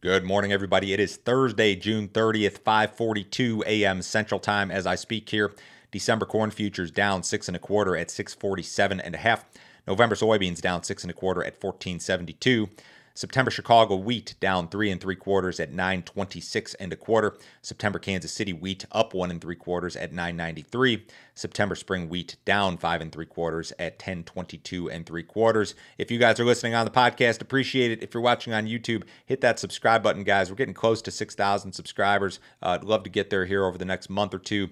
Good morning, everybody. It is Thursday, June 30th, 5:42 a.m. Central Time as I speak here. December corn futures down 6.25 at 647.5. November soybeans down 6.25 at 1472. September Chicago wheat down 3.75 at 926.25. September Kansas City wheat up 1.75 at 993. September spring wheat down 5.75 at 1022.75. If you guys are listening on the podcast, appreciate it. If you're watching on YouTube, hit that subscribe button, guys. We're getting close to 6,000 subscribers. I'd love to get there here over the next month or two.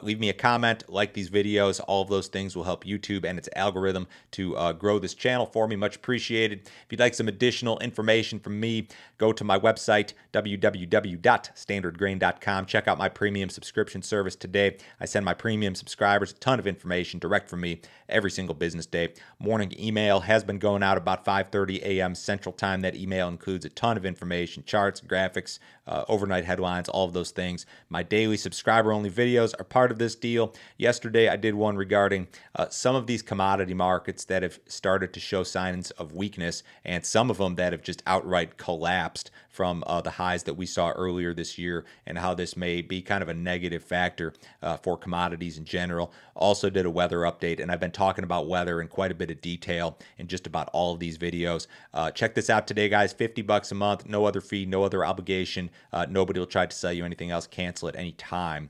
Leave me a comment, like these videos. All of those things will help YouTube and its algorithm to grow this channel for me. Much appreciated. If you'd like some additional information from me, go to my website, www.standardgrain.com. Check out my premium subscription service today. I send my premium subscribers a ton of information direct from me every single business day. Morning email has been going out about 5:30 a.m. Central Time. That email includes a ton of information, charts, graphics, overnight headlines, all of those things. My daily subscriber-only videos are part of this deal. Yesterday, I did one regarding some of these commodity markets that have started to show signs of weakness, and some of them that have just outright collapsed from the highs that we saw earlier this year, and how this may be kind of a negative factor for commodities in general. Also did a weather update, and I've been talking about weather in quite a bit of detail in just about all of these videos. Check this out today, guys. $50 a month, no other fee, no other obligation. Nobody will try to sell you anything else. Cancel at any time.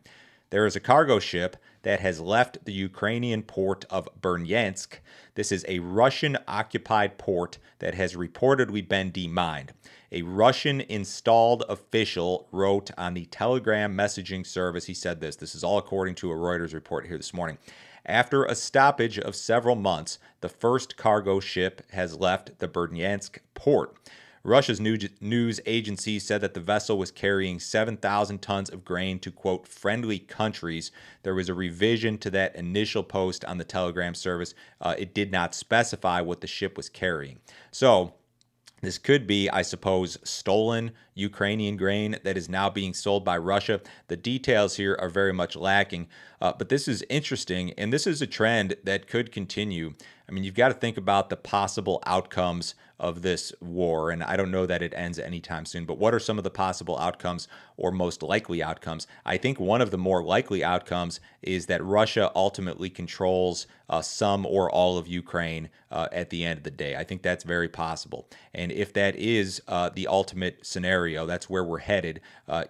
There is a cargo ship that has left the Ukrainian port of Bryansk. This is a Russian-occupied port that has reportedly been demined. A Russian-installed official wrote on the Telegram messaging service. He said this. This is all according to a Reuters report here this morning. After a stoppage of several months, the first cargo ship has left the Bryansk port. Russia's news agency said that the vessel was carrying 7,000 tons of grain to, quote, friendly countries. There was a revision to that initial post on the Telegram service. It did not specify what the ship was carrying. So this could be, I suppose, stolen Ukrainian grain that is now being sold by Russia. The details here are very much lacking, but this is interesting, and this is a trend that could continue. I mean, you've got to think about the possible outcomes of this war, and I don't know that it ends anytime soon, but what are some of the possible outcomes or most likely outcomes? I think one of the more likely outcomes is that Russia ultimately controls some or all of Ukraine at the end of the day. I think that's very possible. And if that is the ultimate scenario, that's where we're headed,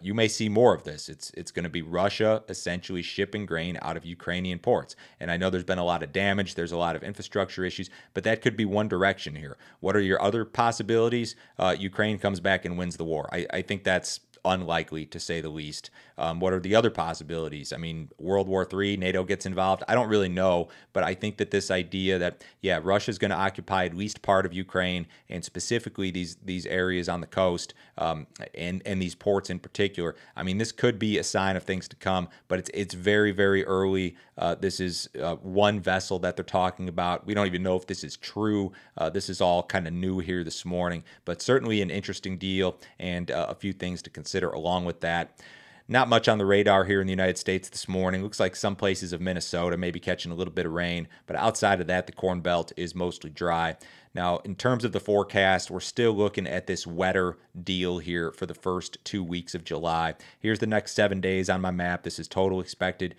you may see more of this. It's going to be Russia essentially shipping grain out of Ukrainian ports. And I know there's been a lot of damage. There's a lot of infrastructure issues, but that could be one direction here. What are your other possibilities? Ukraine comes back and wins the war. I think that's unlikely, to say the least. What are the other possibilities? I mean, World War III, NATO gets involved. I don't really know, but I think that this idea that, yeah, Russia's going to occupy at least part of Ukraine, and specifically these areas on the coast, and these ports in particular. I mean, this could be a sign of things to come, but it's very, very early. This is one vessel that they're talking about. We don't even know if this is true. This is all kind of new here this morning, but certainly an interesting deal, and a few things to consider along with that. Not much on the radar here in the United States this morning. Looks like some places of Minnesota may be catching a little bit of rain, but outside of that, the Corn Belt is mostly dry. Now, in terms of the forecast, we're still looking at this wetter deal here for the first 2 weeks of July. Here's the next 7 days on my map. This is total expected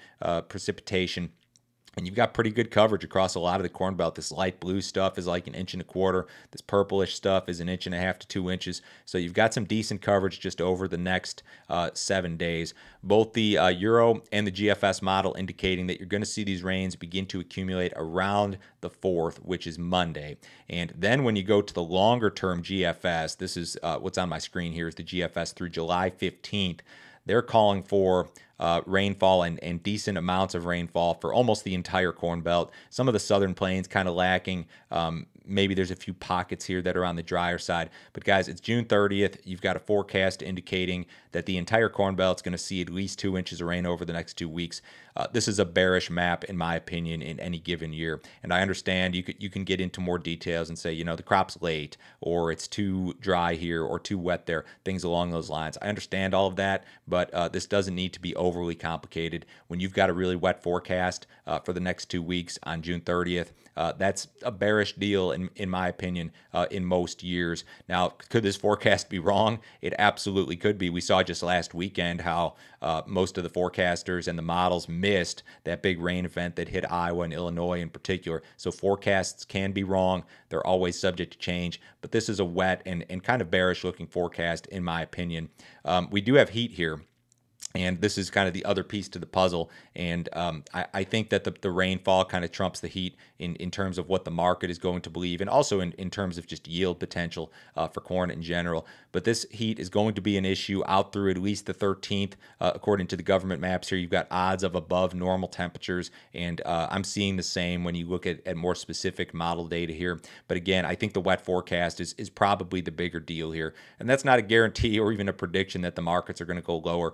precipitation. And you've got pretty good coverage across a lot of the Corn Belt. This light blue stuff is like 1.25 inches. This purplish stuff is 1.5 inches to 2 inches. So you've got some decent coverage just over the next 7 days. Both the Euro and the GFS model indicating that you're going to see these rains begin to accumulate around the 4th, which is Monday. And then when you go to the longer term GFS, this is what's on my screen here is the GFS through July 15th. They're calling for rainfall and decent amounts of rainfall for almost the entire Corn Belt. Some of the southern plains kind of lacking. Maybe there's a few pockets here that are on the drier side. But guys, it's June 30th. You've got a forecast indicating that the entire Corn Belt's going to see at least 2 inches of rain over the next 2 weeks. This is a bearish map, in my opinion, in any given year. And I understand you can get into more details and say, you know, the crop's late, or it's too dry here, or too wet there, things along those lines. I understand all of that, but this doesn't need to be overly complicated. When you've got a really wet forecast for the next 2 weeks on June 30th, that's a bearish deal in my opinion, in most years. Now, could this forecast be wrong? It absolutely could be. We saw just last weekend how most of the forecasters and the models missed that big rain event that hit Iowa and Illinois in particular. So forecasts can be wrong. They're always subject to change, but this is a wet and kind of bearish looking forecast in my opinion. We do have heat here. And this is kind of the other piece to the puzzle. And I think that the rainfall kind of trumps the heat in terms of what the market is going to believe, and also in terms of just yield potential for corn in general. But this heat is going to be an issue out through at least the 13th. According to the government maps here, you've got odds of above normal temperatures. And I'm seeing the same when you look at more specific model data here. But again, I think the wet forecast is probably the bigger deal here. And that's not a guarantee or even a prediction that the markets are going to go lower.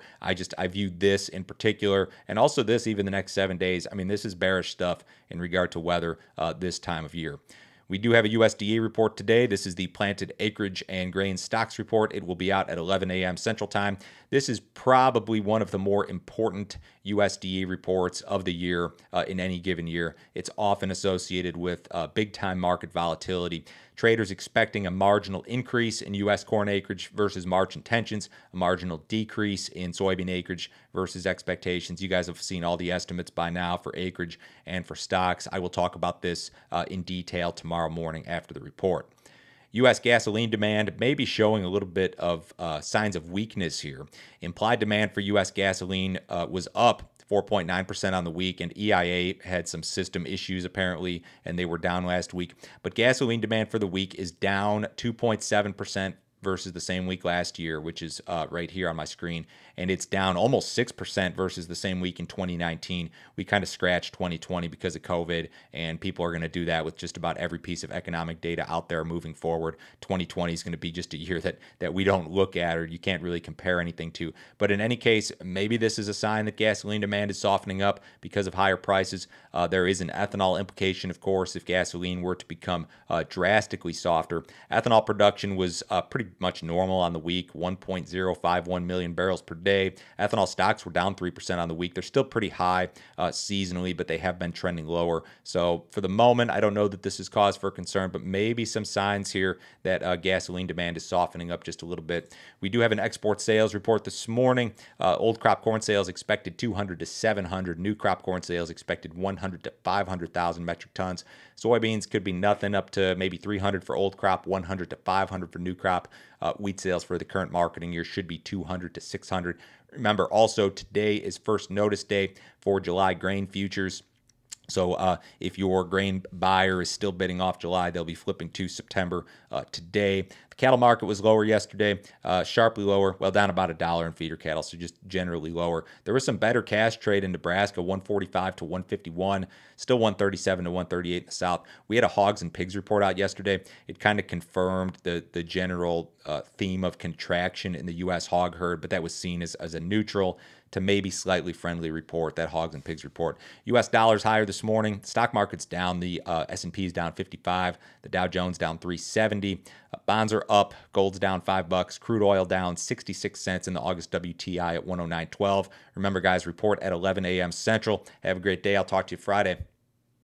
I view this in particular, and also this even the next 7 days. I mean, this is bearish stuff in regard to weather this time of year. We do have a USDA report today. This is the planted acreage and grain stocks report. It will be out at 11 a.m. Central Time. This is probably one of the more important USDA reports of the year in any given year. It's often associated with big-time market volatility. Traders expecting a marginal increase in U.S. corn acreage versus March intentions, a marginal decrease in soybean acreage versus expectations. You guys have seen all the estimates by now for acreage and for stocks. I will talk about this in detail tomorrow morning after the report. U.S. gasoline demand may be showing a little bit of signs of weakness here. Implied demand for U.S. gasoline was up 4.9% on the week, and EIA had some system issues apparently, and they were down last week. But gasoline demand for the week is down 2.7% versus the same week last year, which is right here on my screen. And it's down almost 6% versus the same week in 2019. We kind of scratched 2020 because of COVID, and people are going to do that with just about every piece of economic data out there moving forward. 2020 is going to be just a year that we don't look at, or you can't really compare anything to. But in any case, maybe this is a sign that gasoline demand is softening up because of higher prices. There is an ethanol implication, of course, if gasoline were to become drastically softer. Ethanol production was pretty much normal on the week, 1.051 million barrels per day. Ethanol stocks were down 3% on the week. They're still pretty high seasonally, but they have been trending lower. So for the moment, I don't know that this is cause for concern, but maybe some signs here that gasoline demand is softening up just a little bit. We do have an export sales report this morning. Old crop corn sales expected 200 to 700. New crop corn sales expected 100 to 500,000 metric tons. Soybeans could be nothing up to maybe 300 for old crop, 100 to 500 for new crop. Wheat sales for the current marketing year should be 200 to 600. Remember, also today is first notice day for July grain futures. So if your grain buyer is still bidding off July, they'll be flipping to September today. The cattle market was lower yesterday, sharply lower, well, down about $1 in feeder cattle, so just generally lower. There was some better cash trade in Nebraska, 145 to 151, still 137 to 138 in the South. We had a hogs and pigs report out yesterday. It kind of confirmed the general theme of contraction in the U.S. hog herd, but that was seen as a neutral to maybe slightly friendly report, that hogs and pigs report. U.S. dollars higher this morning. Stock market's down. The S&P is down 55. The Dow Jones down 370. Bonds are up. Gold's down $5. Crude oil down 66 cents in the August WTI at 109.12. Remember, guys, report at 11 a.m. Central. Have a great day. I'll talk to you Friday.